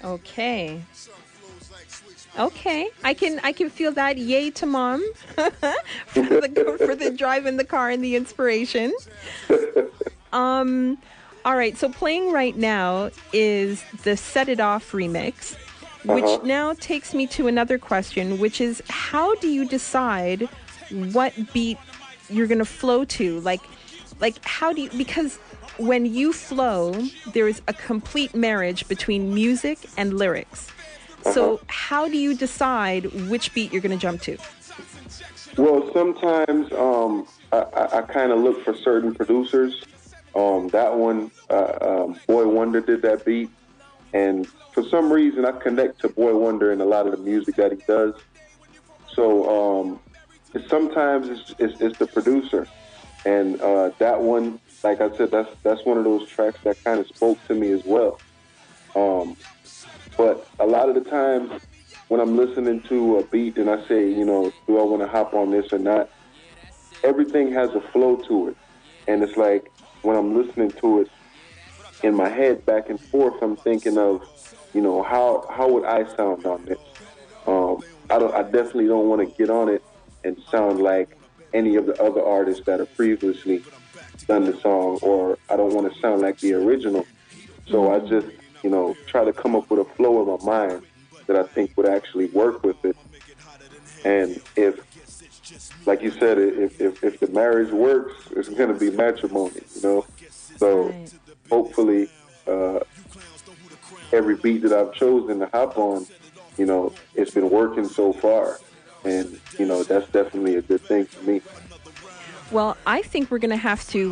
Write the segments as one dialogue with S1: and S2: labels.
S1: Okay. Okay. I can feel that. Yay to mom for the drive in the car and the inspiration. All right. So playing right now is the Set It Off remix, which
S2: Uh-huh.
S1: now takes me to another question, which is how do you decide what beat you're going to flow to? Like how do you, because when you flow, there is a complete marriage between music and lyrics.
S2: Uh-huh.
S1: So how do you decide which beat you're going to jump to?
S2: Well, sometimes I kind of look for certain producers. That one, Boy Wonder did that beat, and for some reason, I connect to Boy Wonder and a lot of the music that he does. So sometimes it's the producer, and that one, like I said, that's one of those tracks that kind of spoke to me as well. Um, but a lot of the times when I'm listening to a beat and I say, do I want to hop on this or not? Everything has a flow to it, and it's like when I'm listening to it in my head back and forth, I'm thinking of, how would I sound on this? I definitely don't want to get on it and sound like any of the other artists that have previously done the song, or I don't want to sound like the original. So I just, try to come up with a flow in my mind that I think would actually work with it. And if, like you said, if the marriage works, it's going to be matrimony. So
S1: Right.
S2: hopefully, uh, every beat that I've chosen to hop on, it's been working so far. And, that's definitely a good thing for me.
S1: Well, I think we're gonna have to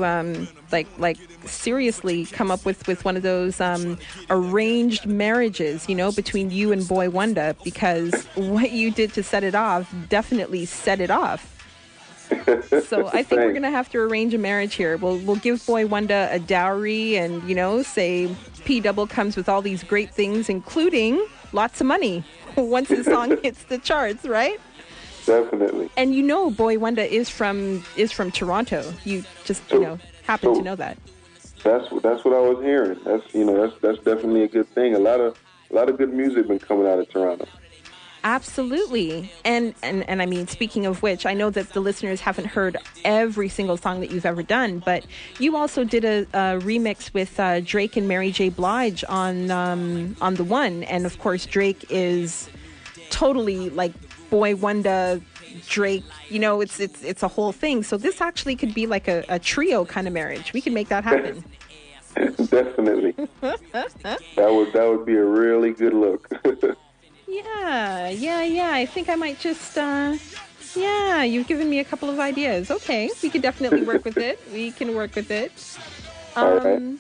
S1: like seriously come up with one of those arranged marriages, between you and Boy Wonder, because what you did to set it off definitely set it off. So I think we're
S2: Thanks.
S1: gonna have to arrange a marriage here. We'll give Boy Wonder a dowry, and say P Double comes with all these great things, including lots of money once the song hits the charts, right?
S2: Definitely.
S1: And Boy Wonder is from Toronto. You just
S2: So,
S1: happen to
S2: so
S1: know that.
S2: that's what I was hearing. That's definitely a good thing. A lot of good music been coming out of Toronto.
S1: Absolutely. And I mean, speaking of which, I know that the listeners haven't heard every single song that you've ever done, but you also did a remix with Drake and Mary J. Blige on the one, and of course Drake is totally like Boy Wonder. Drake, it's a whole thing. So this actually could be like a trio kind of marriage. We could make that happen.
S2: Definitely. That would be a really good look.
S1: Yeah, yeah, yeah. I think I might just, yeah, you've given me a couple of ideas. Okay, we could definitely work with it. We can work with it.
S2: All right.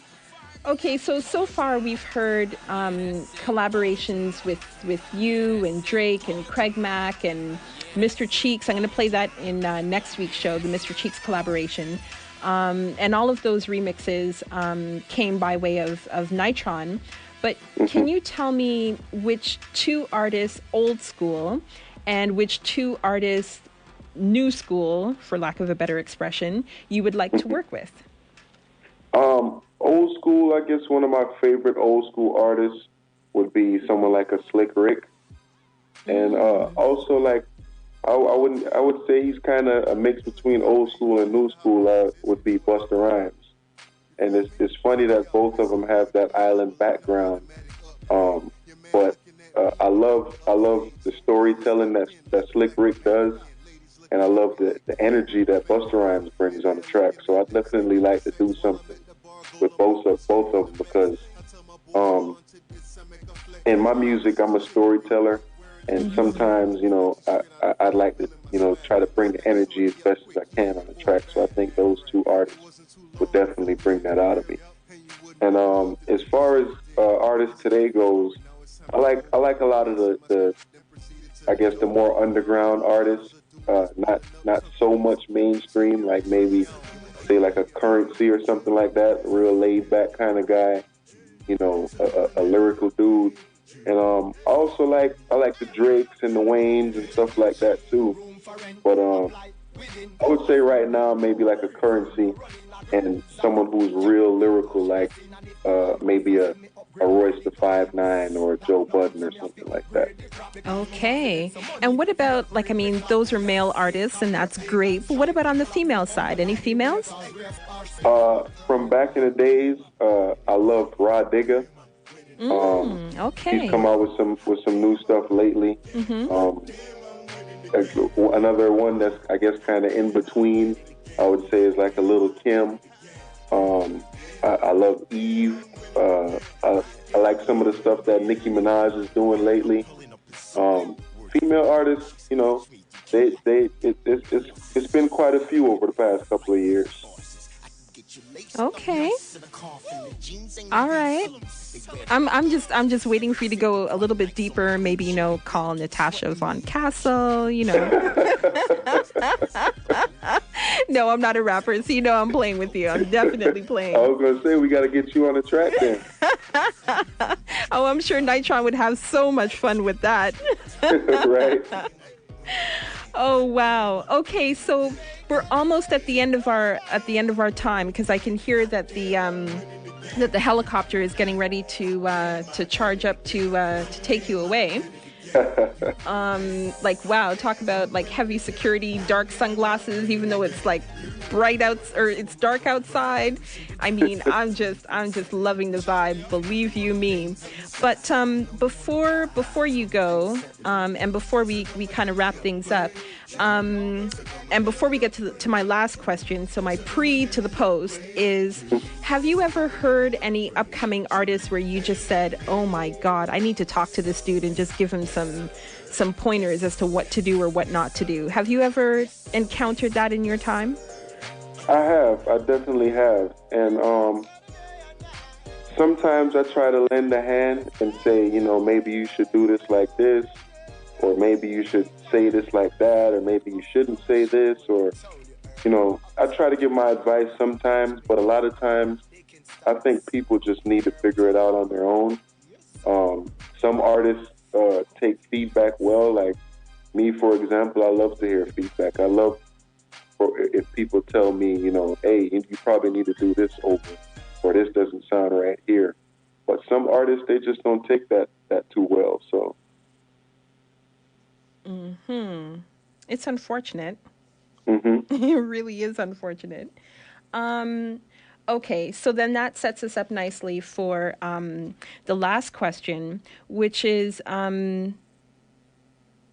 S1: Okay, so far we've heard collaborations with you and Drake and Craig Mack and Mr. Cheeks. I'm going to play that in next week's show, the Mr. Cheeks collaboration. And all of those remixes came by way of Nitron. But can you tell me which two artists, old school, and which two artists, new school, for lack of a better expression, you would like to work with?
S2: Old school. I guess one of my favorite old school artists would be someone like a Slick Rick, and also like I would say he's kind of a mix between old school and new school. Would be Busta Rhymes, and it's funny that both of them have that island background. But I love the storytelling that Slick Rick does, and I love the energy that Busta Rhymes brings on the track. So I'd definitely like to do something with both of them because um, in my music I'm a storyteller, and sometimes I'd like to try to bring the energy as best as I can on the track. So I think those two artists would definitely bring that out of me. And as far as artists today goes, I like a lot of the I guess the more underground artists, not so much mainstream, like maybe say like a Currency or something like that, real laid back kind of guy, a lyrical dude. And I like the Drakes and the Waynes and stuff like that too. But I would say right now maybe like a Currency and someone who's real lyrical, like maybe a a Royce the 5'9" or a Joe Budden or something like that.
S1: Okay. And what about, like, I mean, those are male artists, and that's great. But what about on the female side? Any females?
S2: From back in the days, I loved Rod Digger. He's
S1: Okay.
S2: come out with some new stuff lately. Another one that's, I guess, kind of in between, I would say, is like a little Kim. I love Eve. I like some of the stuff that Nicki Minaj is doing lately. Female artists, you know, it's been quite a few over the past couple of years.
S1: Okay. All right. I'm just waiting for you to go a little bit deeper. Maybe, call Natasha Von Castle. No, I'm not a rapper, so I'm playing with you. I'm definitely playing.
S2: I was gonna say we got to get you on the track then.
S1: Oh, I'm sure Nitron would have so much fun with that.
S2: Right.
S1: Oh wow. Okay, so we're almost at the end of our time, because I can hear that the helicopter is getting ready to charge up to take you away. Like, wow, talk about like heavy security, dark sunglasses, even though it's like it's dark outside. I mean, I'm just loving the vibe, believe you me. But before you go, and before we kind of wrap things up, and before we get to my last question, so my pre to the post is, have you ever heard any upcoming artists where you just said, oh my God, I need to talk to this dude and just give him some pointers as to what to do or what not to do? Have you ever encountered that in your time?
S2: I definitely have. And sometimes I try to lend a hand and say, maybe you should do this like this, or maybe you should say this like that, or maybe you shouldn't say this, or, I try to give my advice sometimes, but a lot of times I think people just need to figure it out on their own. Some artists take feedback well, like me, for example. I love to hear feedback. I love if people tell me, hey, you probably need to do this over, or this doesn't sound right here. But some artists, they just don't take that too well. So.
S1: It's unfortunate.
S2: Mm-hmm.
S1: It really is unfortunate. Okay, so then that sets us up nicely for the last question, which is, the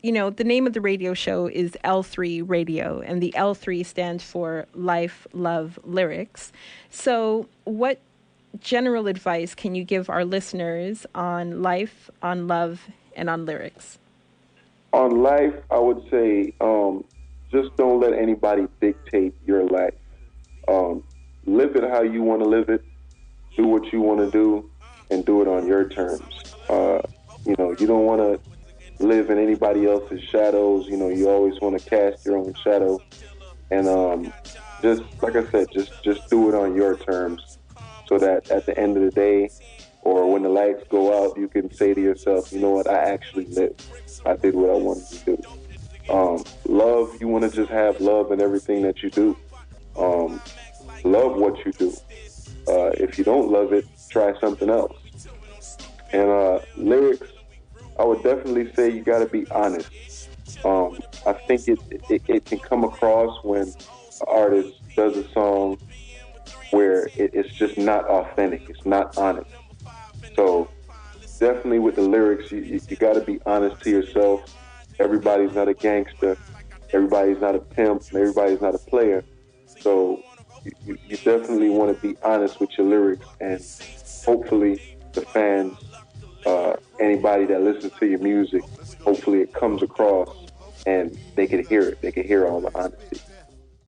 S1: name of the radio show is L3 Radio, and the L3 stands for Life, Love, Lyrics. So what general advice can you give our listeners on life, on love, and on lyrics?
S2: On life, I would say just don't let anybody dictate your life. Live it how you want to live it. Do what you want to do, and do it on your terms. You don't want to live in anybody else's shadows. You always want to cast your own shadow. And just like I said, just do it on your terms, so that at the end of the day, or when the lights go out, you can say to yourself, you know what, I actually lived. I did what I wanted to do. Love, you want to just have love in everything that you do. Love what you do. If you don't love it, try something else. And lyrics, I would definitely say you got to be honest. I think it can come across when an artist does a song where it's just not authentic. It's not honest. So definitely with the lyrics, you got to be honest to yourself. Everybody's not a gangster. Everybody's not a pimp. Everybody's not a player. So you definitely want to be honest with your lyrics, and hopefully the fans, anybody that listens to your music, hopefully it comes across and they can hear it. They can hear all the honesty.